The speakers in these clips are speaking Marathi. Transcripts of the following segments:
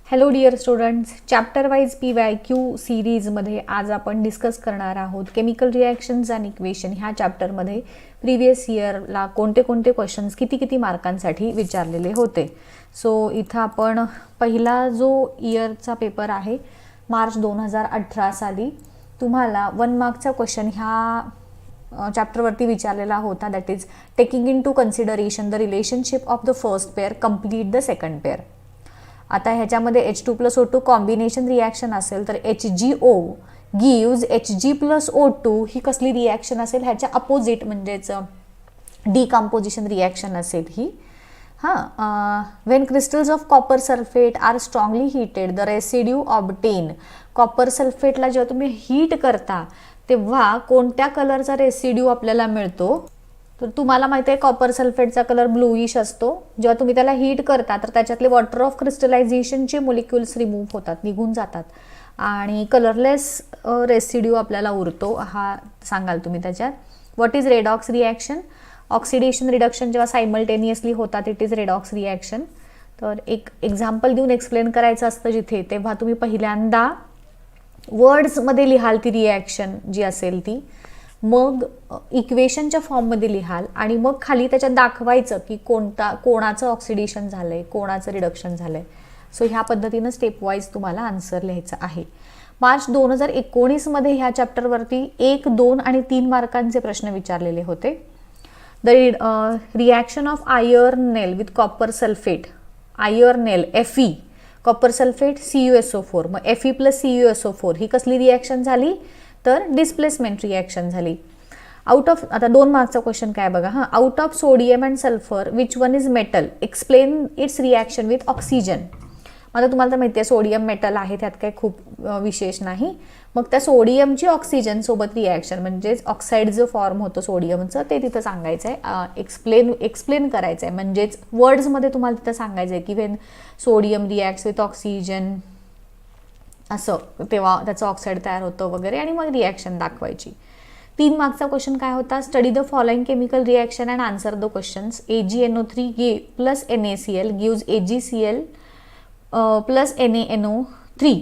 Hello dear students, chapter wise PYQ सिरीजमध्ये आज आपण डिस्कस करणार आहोत केमिकल रिॲक्शन्स अँड इक्वेशन ह्या चॅप्टरमध्ये प्रिव्हियस इयरला कोणते कोणते क्वेश्चन्स किती मार्कांसाठी विचारलेले होते. सो इथं आपण पहिला जो इयरचा पेपर आहे मार्च 2018 साली तुम्हाला 1 मार्कचा क्वेश्चन ह्या चॅप्टरवरती विचारलेला होता. That is taking into consideration the relationship of the first pair complete the second pair. आता ह्याच्यामध्ये H2+O2 कॉम्बिनेशन रिॲक्शन असेल तर HgO गिव्ज Hg+O2 ही कसली रिॲक्शन असेल, ह्याच्या अपोजिट म्हणजेच डिकम्पोजिशन रिॲक्शन असेल ही. When crystals of copper sulphate are strongly heated the residue obtain. Copper सल्फेटला जेव्हा तुम्ही हीट करता तेव्हा कोणत्या कलरचा रेसिड्यू आपल्याला मिळतो, तर तुम्हाला माहिती आहे कॉपर सल्फेटचा कलर ब्लूइश असतो. जेव्हा तुम्ही त्याला हीट करता तर त्याच्यातले वॉटर ऑफ क्रिस्टलायझेशनचे मोलिक्युल्स रिमूव्ह होतात, निघून जातात आणि कलरलेस रेसिड्यू आपल्याला उरतो. हा सांगाल तुम्ही त्याच्यात. What is redox reaction? Oxidation reduction जेव्हा सायमल्टेनियसली होतात इट इज रेडॉक्स रिॲक्शन. तर एक एक्झाम्पल देऊन एक्सप्लेन करायचं असतं जिथे, तेव्हा तुम्ही पहिल्यांदा वर्ड्समध्ये लिहाल ती रिॲक्शन जी असेल ती, मग इक्वेशनच्या फॉर्ममध्ये लिहाल आणि मग खाली त्याच्यात दाखवायचं की कोणाचं ऑक्सिडेशन झालंय, कोणाचं रिडक्शन झालंय. सो ह्या पद्धतीनं स्टेप वाईज तुम्हाला आन्सर लिहायचं आहे. मार्च 2019 ह्या चॅप्टरवरती 1, 2 आणि 3 मार्कांचे प्रश्न विचारलेले होते. The reaction of iron nail with copper sulphate, iron nail Fe, copper sulphate CuSO4, मग Fe+CuSO4 ही कसली रिॲक्शन झाली, तर डिस्प्लेसमेंट रिॲक्शन झाली. आउट ऑफ, आता 2 मार्कचा क्वेश्चन काय बघा. Out of sodium and sulphur which one is metal, explain its reaction with oxygen. आता तुम्हाला तर माहिती आहे सोडियम मेटल आहे, त्यात काही खूप विशेष नाही. मग त्या सोडियमची ऑक्सिजन सोबत रिॲक्शन म्हणजेच ऑक्साईड जो फॉर्म होतो सोडियमचं ते तिथं सांगायचं आहे, एक्सप्लेन करायचं आहे. म्हणजेच वर्ड्समध्ये तुम्हाला तिथं सांगायचं आहे की Wien sodium reacts with oxygen असं, तेव्हा त्याचं ऑक्साईड तयार होतं वगैरे आणि मग रिॲक्शन दाखवायची. 3 मार्कचा क्वेश्चन काय होता, study the following chemical reaction and answer the questions. AgNO3 plus NaCl gives AgCl plus NaNO3.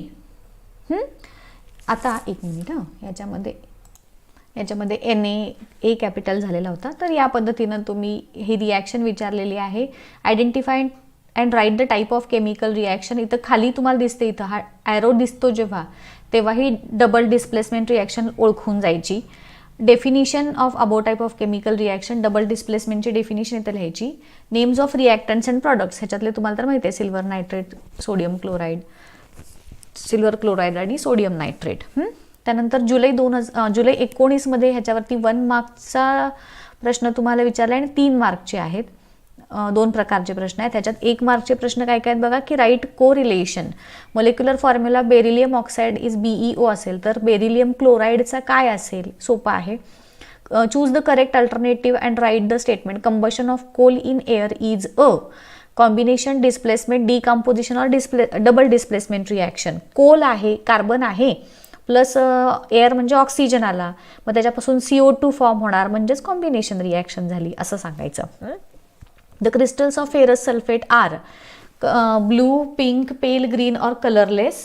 आता एक मिनिट, याच्यामध्ये Na कॅपिटल झालेला होता. तर या पद्धतीनं तुम्ही ही रिॲक्शन विचारलेली आहे. Identify and write the type of chemical reaction. इथं खाली तुम्हाला दिसते, इथं हा ॲरो दिसतो जेव्हा, तेव्हा ही डबल डिस्प्लेसमेंट रिॲक्शन ओळखून जायची. Definition of above type of chemical reaction, double डिस्प्लेसमेंटची डेफिनिशन इथं लिहायची. Names of reactants and products, ह्याच्यातले तुम्हाला तर माहिती आहे silver nitrate, sodium chloride, silver chloride आणि सोडियम नायट्रेट. त्यानंतर जुलै 19 ह्याच्यावरती 1 मार्कचा प्रश्न तुम्हाला विचारला आणि 3 मार्कचे आहेत. 2 प्रकारचे प्रश्न आहेत. त्याच्यात 1 मार्कचे प्रश्न काय काय आहेत बघा, की राईट को relation. Molecular formula beryllium oxide is BeO असेल तर बेरिलियम क्लोराईडचा काय असेल, सोपा आहे. Choose the correct alternative and write the statement. Combustion of coal in air is a combination, displacement, decomposition और डबल डिस्प्लेसमेंट रिॲक्शन. कोल आहे, कार्बन आहे, प्लस एअर म्हणजे ऑक्सिजन आला, मग त्याच्यापासून CO2 फॉर्म होणार, म्हणजेच कॉम्बिनेशन रिॲक्शन झाली असं सांगायचं. The crystals of ferrous sulphate are blue, pink, pale green और कलरलेस.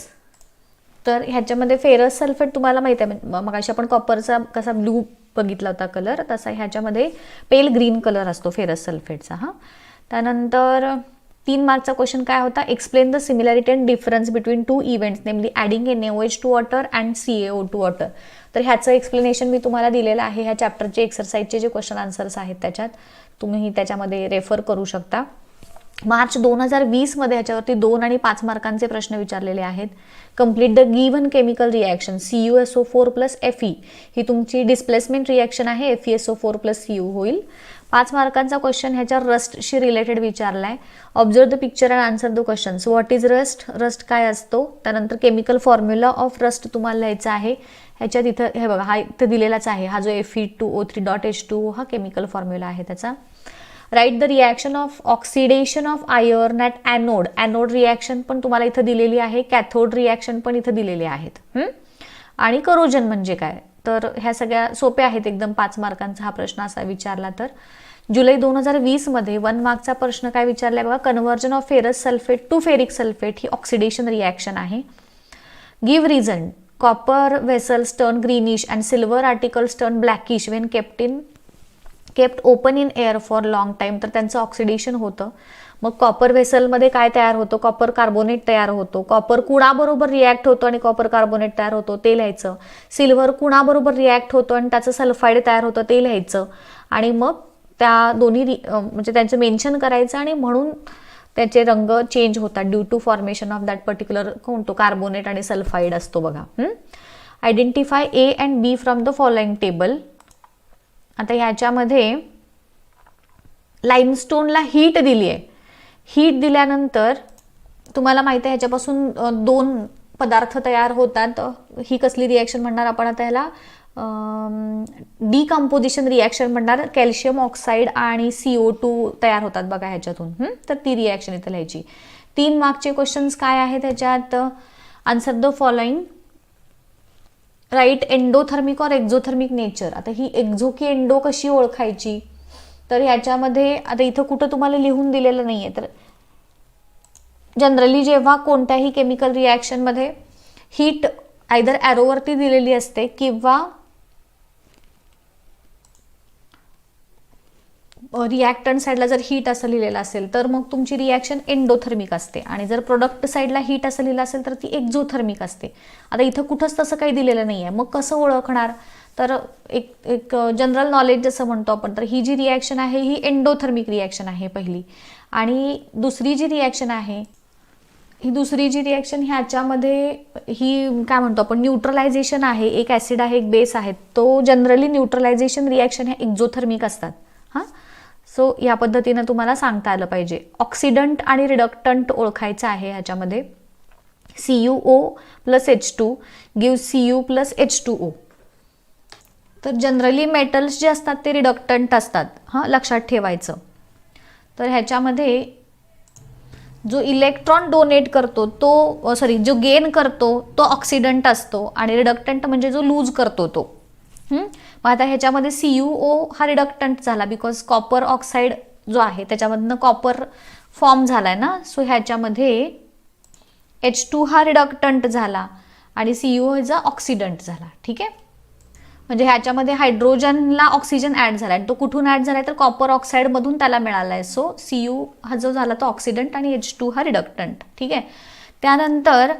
तर ह्याच्यामध्ये फेरस सल्फेट तुम्हाला माहिती आहे, मग अशी आपण कॉपरचा कसा ब्लू बघितला होता कलर, तसा ह्याच्यामध्ये पेल ग्रीन कलर असतो फेरस सल्फेटचा. त्यानंतर 3 मार्कचा क्वेश्चन काय होता, explain the similarity and difference between 2 events namely adding NaOH to water and CaO2 water. तर ह्याचं एक्सप्लेनेशन मी तुम्हाला दिलेलं आहे. ह्या चॅप्टरचे एक्सरसाइजचे जे क्वेश्चन आन्सर्स आहेत त्याच्यात तुम्ही त्याच्यामध्ये रेफर करू शकता. मार्च 2020 ह्याच्यावरती 2 आणि 5 मार्कांचे प्रश्न विचारलेले आहेत. Complete the given chemical reaction CuSO4 plus Fe, ही तुमची डिस्प्लेसमेंट रिॲक्शन आहे, FeSO4 प्लस Cu होईल. 5 मार्कांचा क्वेश्चन ह्याच्या रस्टशी रिलेटेड विचारलाय. Observe the picture and answer the questions. What is rust, rust काय असतो. त्यानंतर केमिकल फॉर्म्युला ऑफ रस्ट तुम्हाला लिहायचा आहे. ह्याच्यात इथं हे बघा, हा इथं दिलेलाच आहे, हा जो Fe2O3.H2O हा केमिकल फॉर्म्युला आहे त्याचा. Write the reaction of oxidation of iron at anode. Anode reaction पण तुम्हाला इथं दिलेली आहे, कॅथोड रिॲक्शन पण इथं दिलेले आहेत. आणि करोजन म्हणजे काय, तर ह्या सगळ्या सोप्या आहेत एकदम. 5 मार्कांचा हा प्रश्न असा विचारला तर. जुलै 2020 मध्ये 1 मार्कचा प्रश्न काय विचारलाय बघा, conversion of ferrous sulphate to ferric sulphate ही ऑक्सिडेशन रिॲक्शन आहे. Give reason, copper vessels turn greenish and silver articles turn blackish when kept open in air for long time. तर त्यांचं ऑक्सिडेशन होतं. मग कॉपर व्हेसलमध्ये काय तयार होतं, कॉपर कार्बोनेट तयार होतो. कॉपर कुणाबरोबर रिॲक्ट होतो आणि कॉपर कार्बोनेट तयार होतो ते लिहायचं. सिल्वर कुणाबरोबर रिॲक्ट होतो आणि त्याचं सल्फाईड तयार होतं ते लिहायचं. आणि मग त्या दोन्ही म्हणजे त्यांचं मेन्शन करायचं आणि म्हणून त्याचे रंग चेंज होतात due to formation of that particular कोणतो कार्बोनेट आणि सल्फाईड असतो बघा. Identify A and B from the following table. आता ह्याच्यामध्ये लाईमस्टोनला हीट दिली आहे. हीट दिल्यानंतर तुम्हाला माहिती आहे ह्याच्यापासून 2 पदार्थ तयार होतात. ही कसली रिॲक्शन म्हणणार आपण आता ह्याला, डिकम्पोजिशन रिॲक्शन म्हणणार. कॅल्शियम ऑक्साईड आणि CO2 तयार होतात बघा ह्याच्यातून. तर ती रिॲक्शन इथं लिहायची. 3 मार्कचे क्वेश्चन्स काय आहेत ह्याच्यात, answer the following, write endothermic और एक्झोथर्मिक नेचर. आता ही एक्झो की एंडो कशी ओळखायची, तर ह्याच्यामध्ये आता इथं कुठं तुम्हाला लिहून दिलेलं नाहीये. तर जनरली जेव्हा कोणत्याही केमिकल रिॲक्शनमध्ये हीट आयदर ॲरोवरती दिलेली असते किंवा रिॲक्टंट साईडला जर हीट असं लिहिलेलं असेल तर मग तुमची रिॲक्शन एंडोथर्मिक असते. आणि जर प्रोडक्ट साईडला हीट असं लिहिलं असेल तर ती एक्झोथर्मिक असते. आता इथं कुठंच तसं काही दिलेलं नाही आहे. मग कसं ओळखणार, तर एक जनरल नॉलेज जसं म्हणतो आपण, तर ही जी रिॲक्शन आहे ही एंडोथर्मिक रिॲक्शन आहे पहिली. आणि दुसरी जी रिॲक्शन आहे ह्याच्यामध्ये ही काय म्हणतो आपण, न्यूट्रलायझेशन आहे. एक ॲसिड आहे एक बेस आहे. तो जनरली न्यूट्रलायझेशन रिॲक्शन ह्या एक्झोथर्मिक असतात. सो या पद्धतीनं तुम्हाला सांगता आलं पाहिजे. ऑक्सिडंट आणि रिडक्टंट ओळखायचं आहे ह्याच्यामध्ये. CuO + H2 give Cu + H2O. तर जनरली मेटल्स जे असतात ते रिडक्टंट असतात, लक्षात ठेवायचं. तर ह्याच्यामध्ये जो इलेक्ट्रॉन डोनेट करतो तो जो गेन करतो तो ऑक्सिडंट असतो आणि रिडक्टंट म्हणजे जो लूज करतो तो. मग आता ह्याच्यामध्ये CuO हा रिडक्टंट झाला बिकॉज कॉपर ऑक्साईड जो आहे त्याच्यामधनं कॉपर फॉर्म झालाय ना. सो ह्याच्यामध्ये H2 हा रिडक्टंट झाला आणि CuO चा ऑक्सिडंट झाला. ठीक आहे, म्हणजे ह्याच्यामध्ये हायड्रोजनला ऑक्सिजन ऍड झालाय. तो कुठून ऍड झालाय तर कॉपर ऑक्साईड मधून त्याला मिळालाय. सो Cu हा जो झाला तो ऑक्सिडंट आणि H2 हा रिडक्टंट. ठीक आहे. त्यानंतर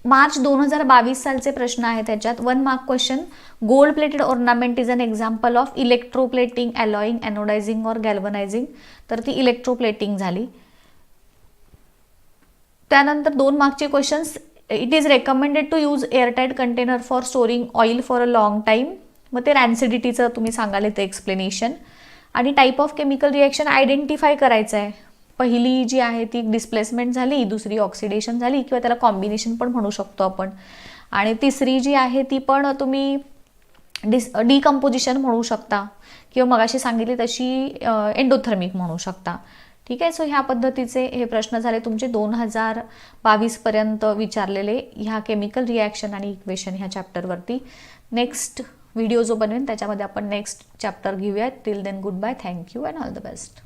मार्च 2022 सालचे प्रश्न आहेत त्याच्यात. 1 mark question, gold plated ornament is an example of electroplating, alloying, anodizing or galvanizing. तर ती इलेक्ट्रोप्लेटिंग झाली. त्यानंतर 2 मार्कचे questions, it is recommended to use airtight container for storing oil for a long time. मग ते रॅन्सिडिटीचं तुम्ही सांगाल ते एक्सप्लेनेशन. आणि type of chemical reaction identify करायचं आहे. पहिली जी आहे ती डिस्प्लेसमेंट झाली, दुसरी ऑक्सिडेशन झाली किंवा त्याला कॉम्बिनेशन पण म्हणू शकतो आपण. आणि तिसरी जी आहे ती पण तुम्ही डिकम्पोजिशन म्हणू शकता किंवा मगाशी सांगितली तशी एंडोथर्मिक म्हणू शकता. ठीक आहे. सो ह्या पद्धतीचे हे प्रश्न झाले तुमचे 2022 पर्यंत विचारलेले ह्या केमिकल रिॲक्शन आणि इक्वेशन ह्या चॅप्टरवरती. नेक्स्ट व्हिडिओ जो बनवेन त्याच्यामध्ये आपण नेक्स्ट चॅप्टर घेऊयात. Till then goodbye, thank you and all the best.